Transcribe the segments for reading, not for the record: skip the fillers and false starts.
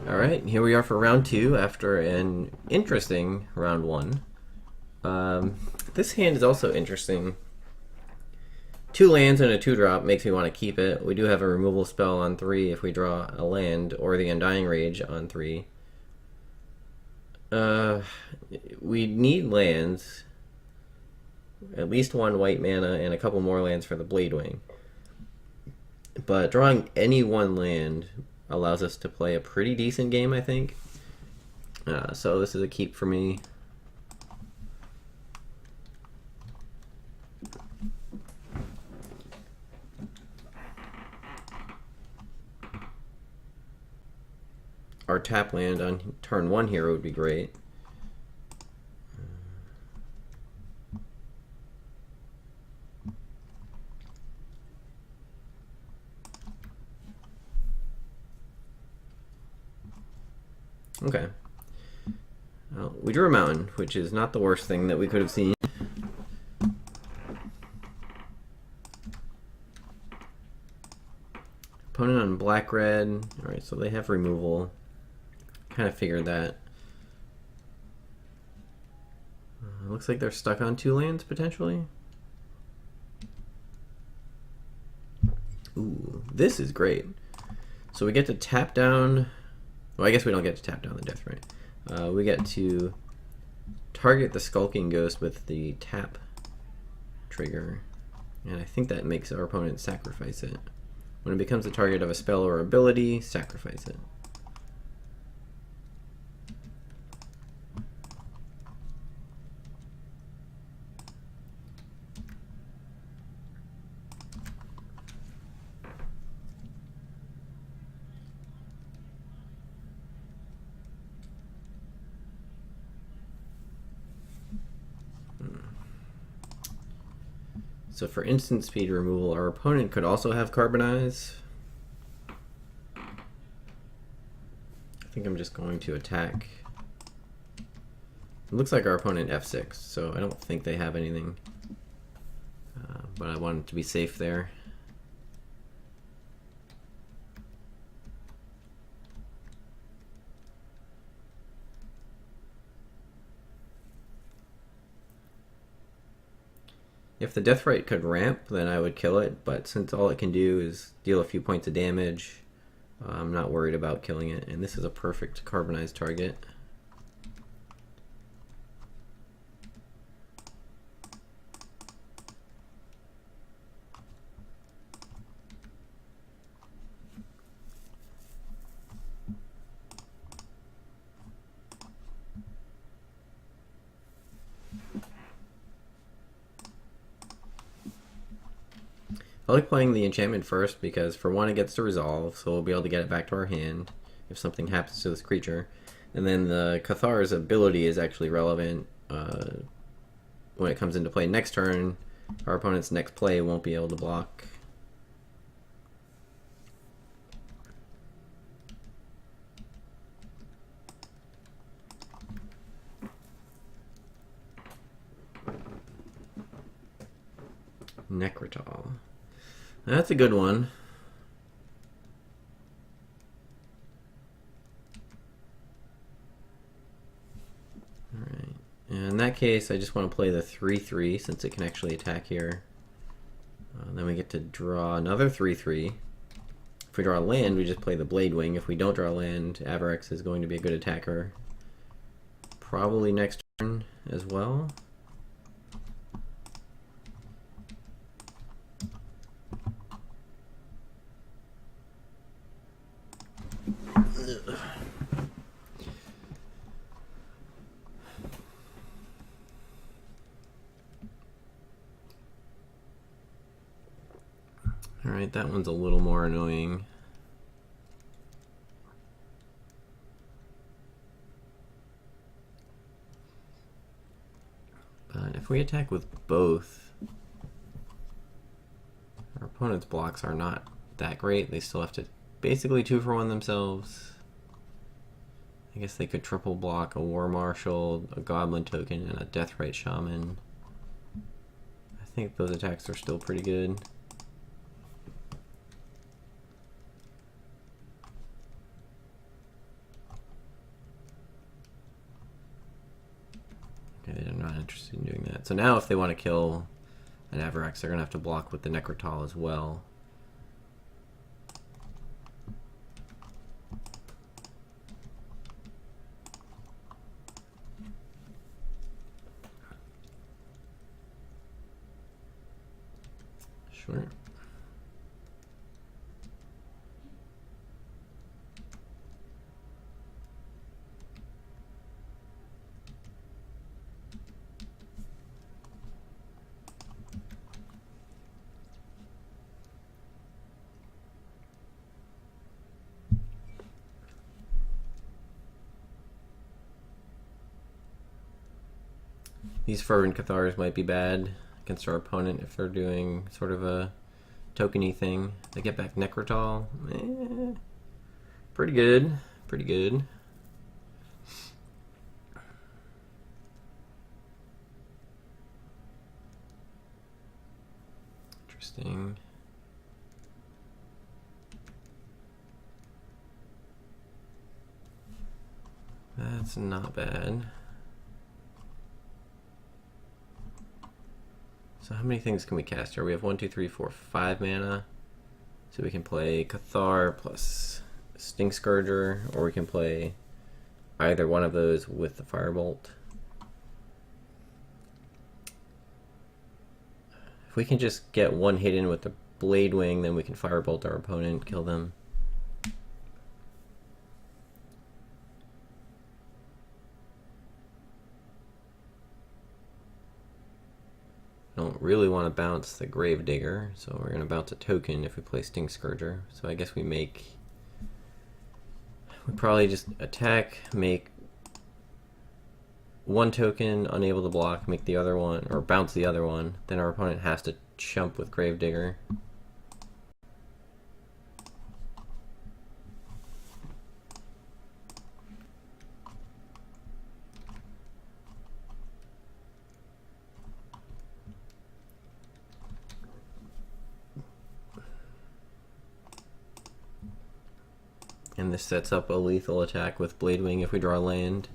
Alright, here we are for round two after an interesting round one. This hand is also interesting. Two lands and a 2-drop makes me want to keep it. We do have a removal spell on 3 if we draw a land, or the Undying Rage on 3. We need lands. At least one white mana and a couple more lands for the Bladewing. But drawing any one land allows us to play a pretty decent game, I think. So this is a keep for me. Our tap land on turn 1 here would be great. Okay. Well, we drew a mountain, which is not the worst thing that we could have seen. Opponent on black-red. Alright, so they have removal. Kind of figured that. Looks like they're stuck on 2 lands, potentially. Ooh, this is great. So we get to tap down... Well, I guess we don't get to tap down the Death Ray. We get to target the Skulking Ghost with the tap trigger. And I think that makes our opponent sacrifice it. When it becomes the target of a spell or ability, sacrifice it. So for instant speed removal, our opponent could also have Carbonize. I think I'm just going to attack. It looks like our opponent F6, so I don't think they have anything. But I wanted to be safe there. If the Deathrite could ramp, then I would kill it, but since all it can do is deal a few points of damage, I'm not worried about killing it, and this is a perfect carbonized target. I like playing the enchantment first because for one it gets to resolve, so we'll be able to get it back to our hand if something happens to this creature. And then the Cathar's ability is actually relevant when it comes into play next turn. Our opponent's next play won't be able to block. Necrotal. That's a good one. Alright. In that case, I just want to play the 3/3 since it can actually attack here. Then we get to draw another 3/3. If we draw a land, we just play the Bladewing. If we don't draw a land, Avarex is going to be a good attacker. Probably next turn as well. Alright, that one's a little more annoying. But if we attack with both, our opponent's blocks are not that great. They still have to basically 2-for-1 themselves. I guess they could triple block a War Marshal, a Goblin Token, and a Deathrite Shaman. I think those attacks are still pretty good. interested in doing that. So now if they want to kill an Avarax, they're going to have to block with the Necrotal as well. Sure. These Fervent Cathars might be bad against our opponent if they're doing sort of a tokeny thing. They get back Necrotal. Pretty good. Pretty good. Interesting. That's not bad. So how many things can we cast here? We have 1, 2, 3, 4, 5 mana. So we can play Cathar plus Stink Scourger, or we can play either one of those with the Firebolt. If we can just get one hit in with the Blade Wing, then we can Firebolt our opponent, kill them. Don't really want to bounce the Gravedigger, so we're going to bounce a token if we play Stink Scourger. So I guess we probably just attack, make one token unable to block, make the other one, or bounce the other one. Then our opponent has to chump with Gravedigger. And this sets up a lethal attack with Blade Wing if we draw land.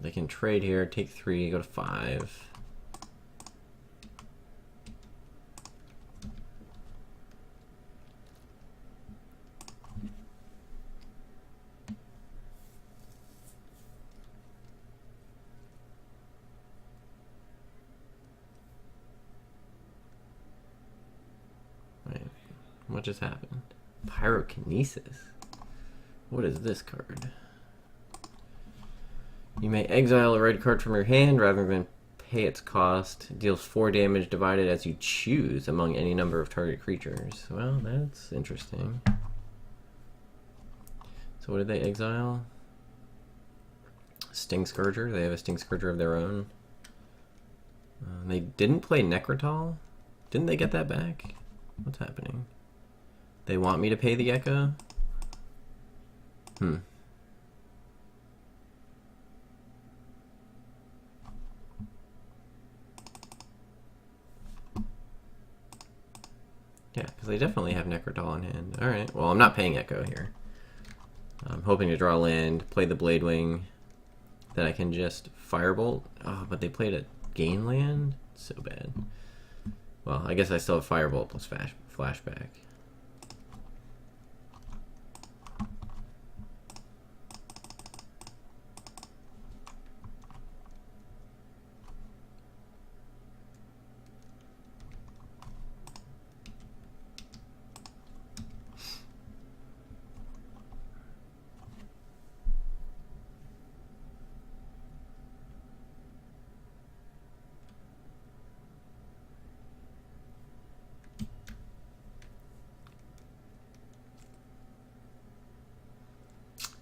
They can trade here, take 3, go to 5. What just happened? Pyrokinesis. What is this card? You may exile a red card from your hand rather than pay its cost. It deals 4 damage divided as you choose among any number of target creatures. Well, that's interesting. So what did they exile? Stink Scourger. They have a Stink Scourger of their own. They didn't play Necrotal? Didn't they get that back? What's happening? They want me to pay the Echo? Yeah, because they definitely have Necrotal on hand. Alright, well, I'm not paying Echo here. I'm hoping to draw land, play the Blade Wing, then I can just Firebolt. Oh, but they played a gain land? So bad. Well, I guess I still have Firebolt plus Flashback.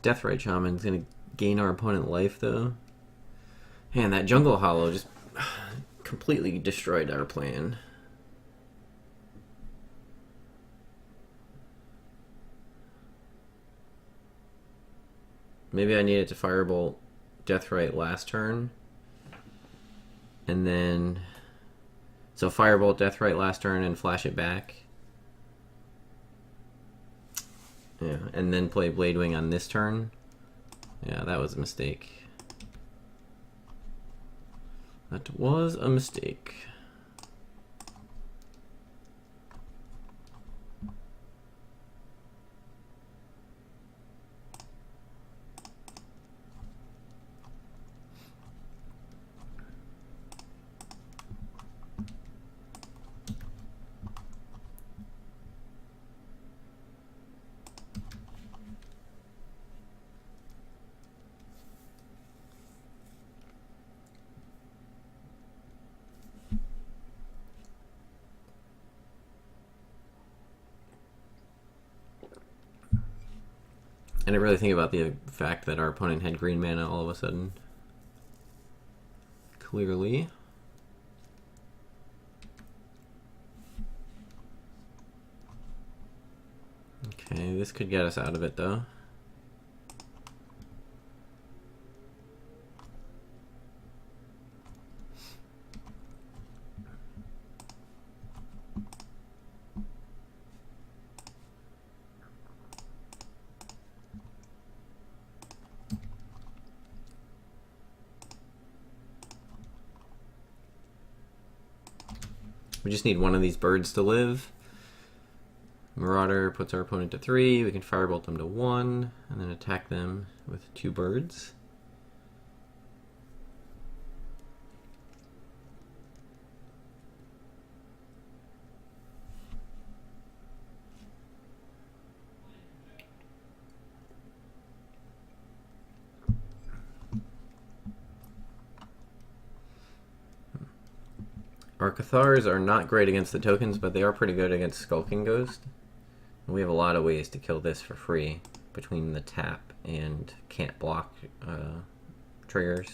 Deathrite Shaman's gonna gain our opponent life, though. Man, that Jungle Hollow just completely destroyed our plan. Maybe I needed to Firebolt Deathrite last turn. And then... So Firebolt Deathrite last turn and flash it back. Yeah, and then play Blade Wing on this turn. Yeah, that was a mistake. That was a mistake. I didn't really think about the fact that our opponent had green mana all of a sudden. Clearly. Okay, this could get us out of it though. We just need one of these birds to live. Marauder puts our opponent to 3. We can firebolt them to 1, and then attack them with 2 birds. Our Cathars are not great against the tokens, but they are pretty good against Skulking Ghost. We have a lot of ways to kill this for free between the tap and can't block triggers.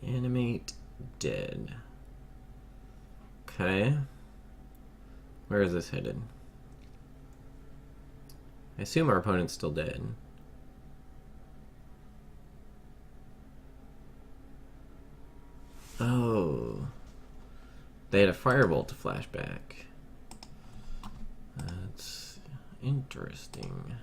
Animate dead. Okay. Where is this headed? I assume our opponent's still dead. Oh. They had a firebolt to flashback. That's interesting.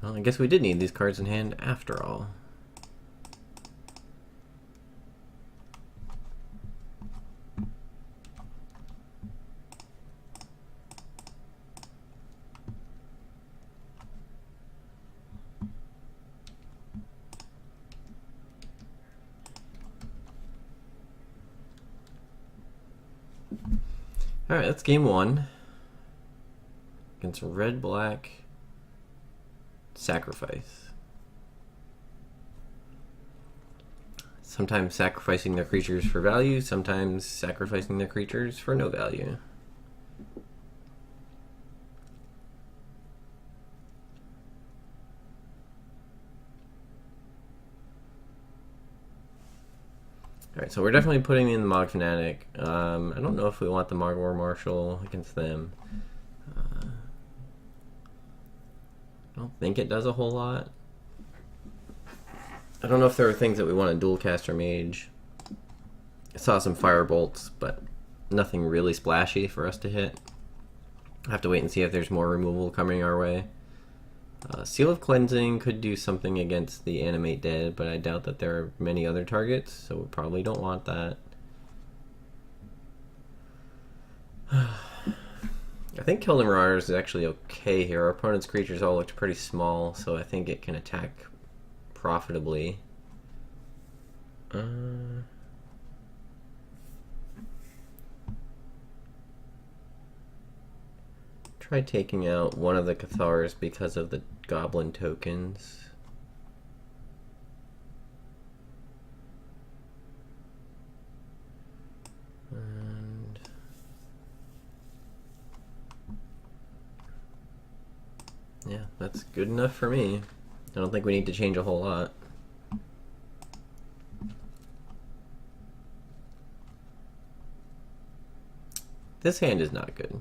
Well, I guess we did need these cards in hand after all. Alright, that's game 1. Against red-black sacrifice. Sometimes sacrificing their creatures for value, sometimes sacrificing their creatures for no value. Alright, so we're definitely putting in the Mog Fanatic. I don't know if we want the Margor Marshal against them. I don't think it does a whole lot. I don't know if there are things that we want to dual cast our mage. I saw some Firebolts, but nothing really splashy for us to hit. I have to wait and see if there's more removal coming our way. Seal of Cleansing could do something against the Animate Dead, but I doubt that there are many other targets, so we probably don't want that. I think Kill the Marauders is actually okay here. Our opponent's creatures all looked pretty small, so I think it can attack profitably. try taking out one of the Cathars because of the goblin tokens. And yeah, that's good enough for me. I don't think we need to change a whole lot. This hand is not good.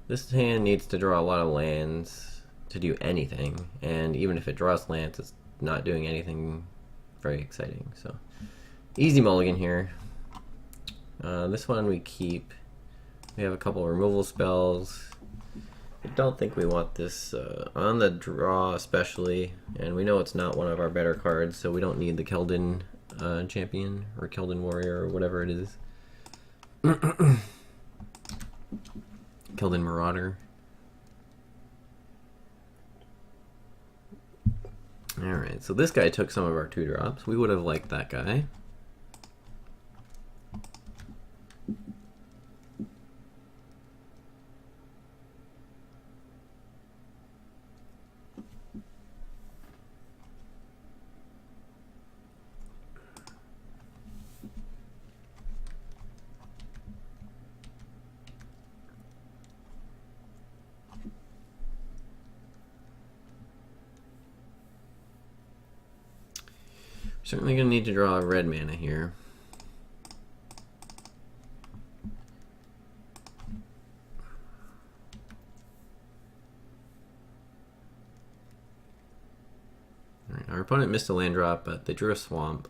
This hand needs to draw a lot of lands to do anything, and even if it draws lands, it's not doing anything very exciting. So, easy mulligan here. This one we keep. We have a couple removal spells. I don't think we want this on the draw especially, and we know it's not one of our better cards, so we don't need the Keldon champion or Keldon warrior or whatever it is. Keldon Marauder. Alright, so this guy took some of our 2-drops. We would have liked that guy. Certainly going to need to draw a red mana here. Alright, our opponent missed a land drop, but they drew a swamp.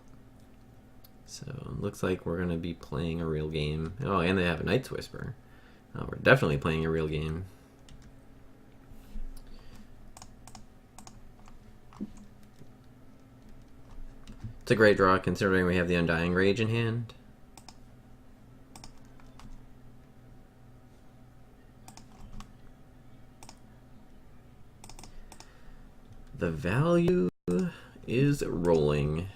So it looks like we're going to be playing a real game. Oh, and they have a Night's Whisper. Oh, we're definitely playing a real game. It's a great draw considering we have the Undying Rage in hand. The value is rolling.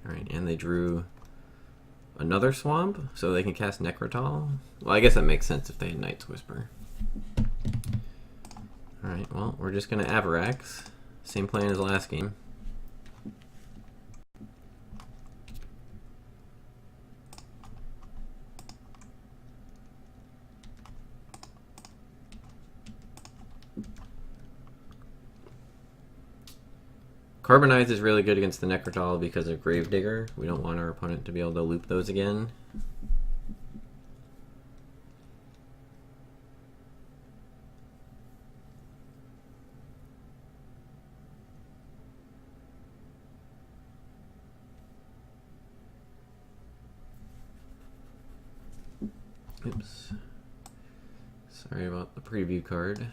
Alright, and they drew another swamp, so they can cast Necrotal. Well, I guess that makes sense if they had Night's Whisper. Alright, well, we're just going to Avarax. Same plan as last game. Carbonize is really good against the Necrotal because of Gravedigger. We don't want our opponent to be able to loop those again. Oops. Sorry about the preview card.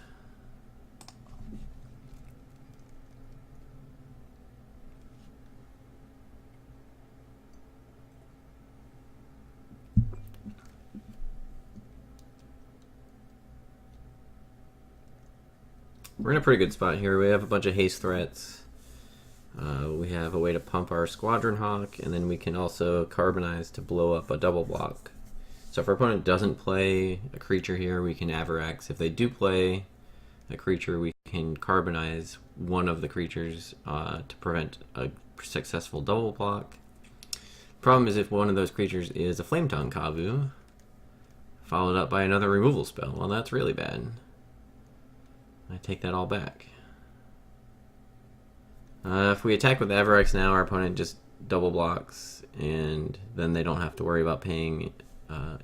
We're in a pretty good spot here. We have a bunch of haste threats. We have a way to pump our Squadron Hawk, and then we can also carbonize to blow up a double block. So if our opponent doesn't play a creature here, we can Avarax. If they do play a creature, we can carbonize one of the creatures to prevent a successful double block. Problem is if one of those creatures is a Flametongue Kavu, followed up by another removal spell. Well, that's really bad. I take that all back. If we attack with Avarax now, our opponent just double blocks, and then they don't have to worry about paying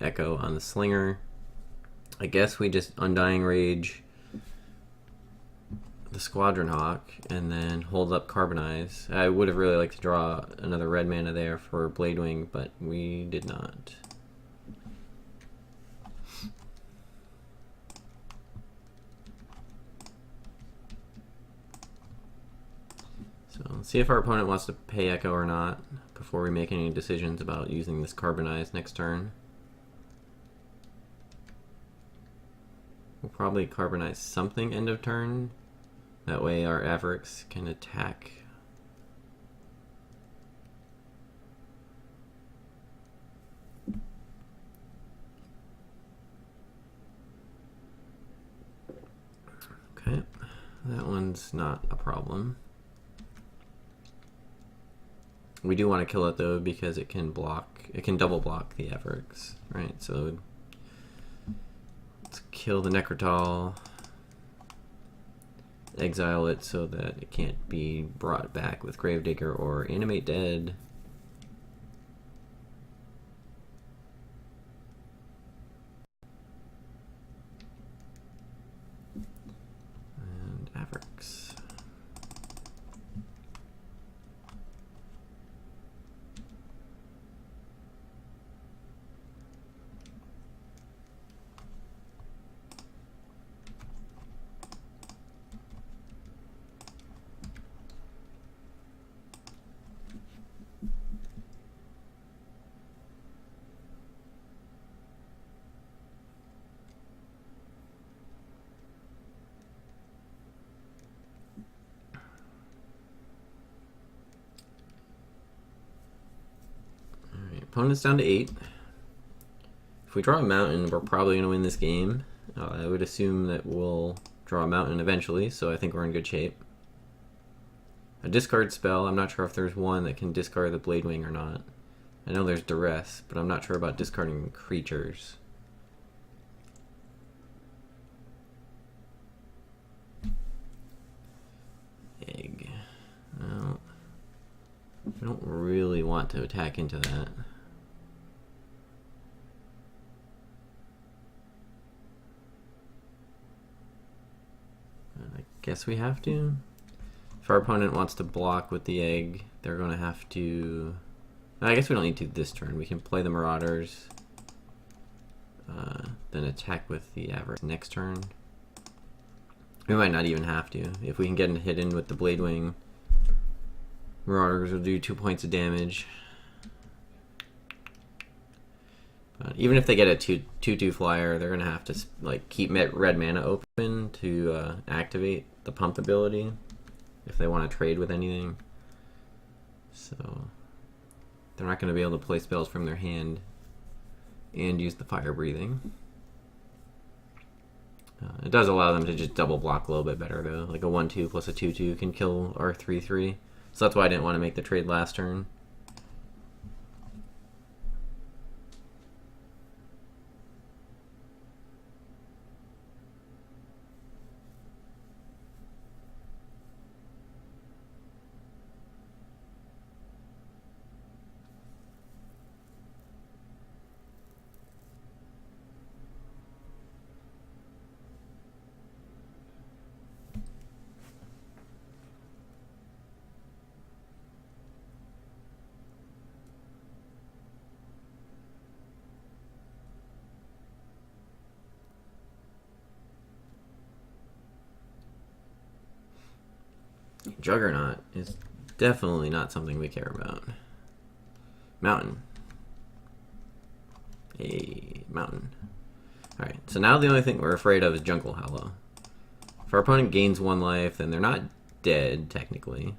Echo on the Slinger. I guess we just Undying Rage the Squadron Hawk, and then hold up Carbonize. I would have really liked to draw another red mana there for Bladewing, but we did not. So let's see if our opponent wants to pay Echo or not before we make any decisions about using this Carbonize next turn. We'll probably Carbonize something end of turn. That way our Avericks can attack. Okay, that one's not a problem. We do want to kill it though because it can double block the Avericks, right? So let's kill the Necrotal, exile it so that it can't be brought back with Gravedigger or Animate Dead. And Avericks. Opponent's down to 8. If we draw a mountain, we're probably going to win this game. I would assume that we'll draw a mountain eventually, so I think we're in good shape. A discard spell, I'm not sure if there's one that can discard the Bladewing or not. I know there's Duress, but I'm not sure about discarding creatures. Egg. No. I don't really want to attack into that. I guess we have to. If our opponent wants to block with the egg, they're going to have to... I guess we don't need to this turn. We can play the Marauders, then attack with the Avericks next turn. We might not even have to. If we can get hit in with the Bladewing, Marauders will do 2 points of damage. Even if they get a 2/2 flyer, they're gonna have to like keep red mana open to activate the pump ability if they want to trade with anything. So they're not gonna be able to play spells from their hand and use the fire breathing. It does allow them to just double block a little bit better though. Like a 1/2 plus a 2/2 can kill our 3/3. So that's why I didn't want to make the trade last turn. Juggernaut is definitely not something we care about. Mountain. A mountain. Alright, so now the only thing we're afraid of is Jungle Hollow. If our opponent gains 1 life, then they're not dead, technically.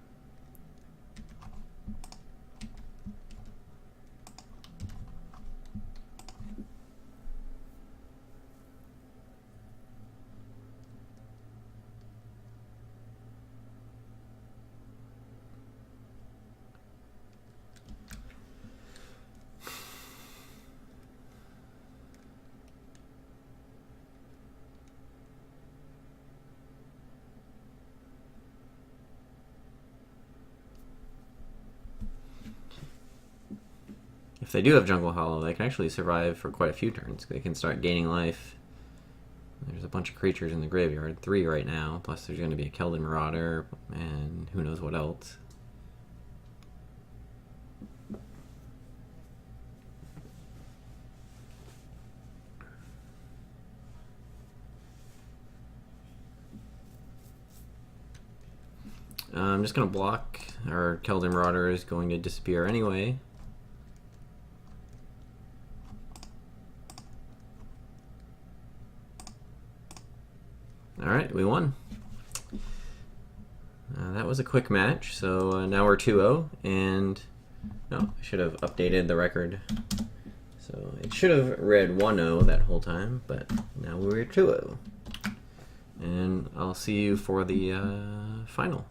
If they do have Jungle Hollow, they can actually survive for quite a few turns. They can start gaining life. There's a bunch of creatures in the graveyard, 3 right now, plus there's going to be a Keldon Marauder, and who knows what else. I'm just going to block. Our Keldon Marauder is going to disappear anyway. Alright, we won. That was a quick match, so now we're 2-0, and no, I should have updated the record. So it should have read 1-0 that whole time, but now we're 2-0. And I'll see you for the final.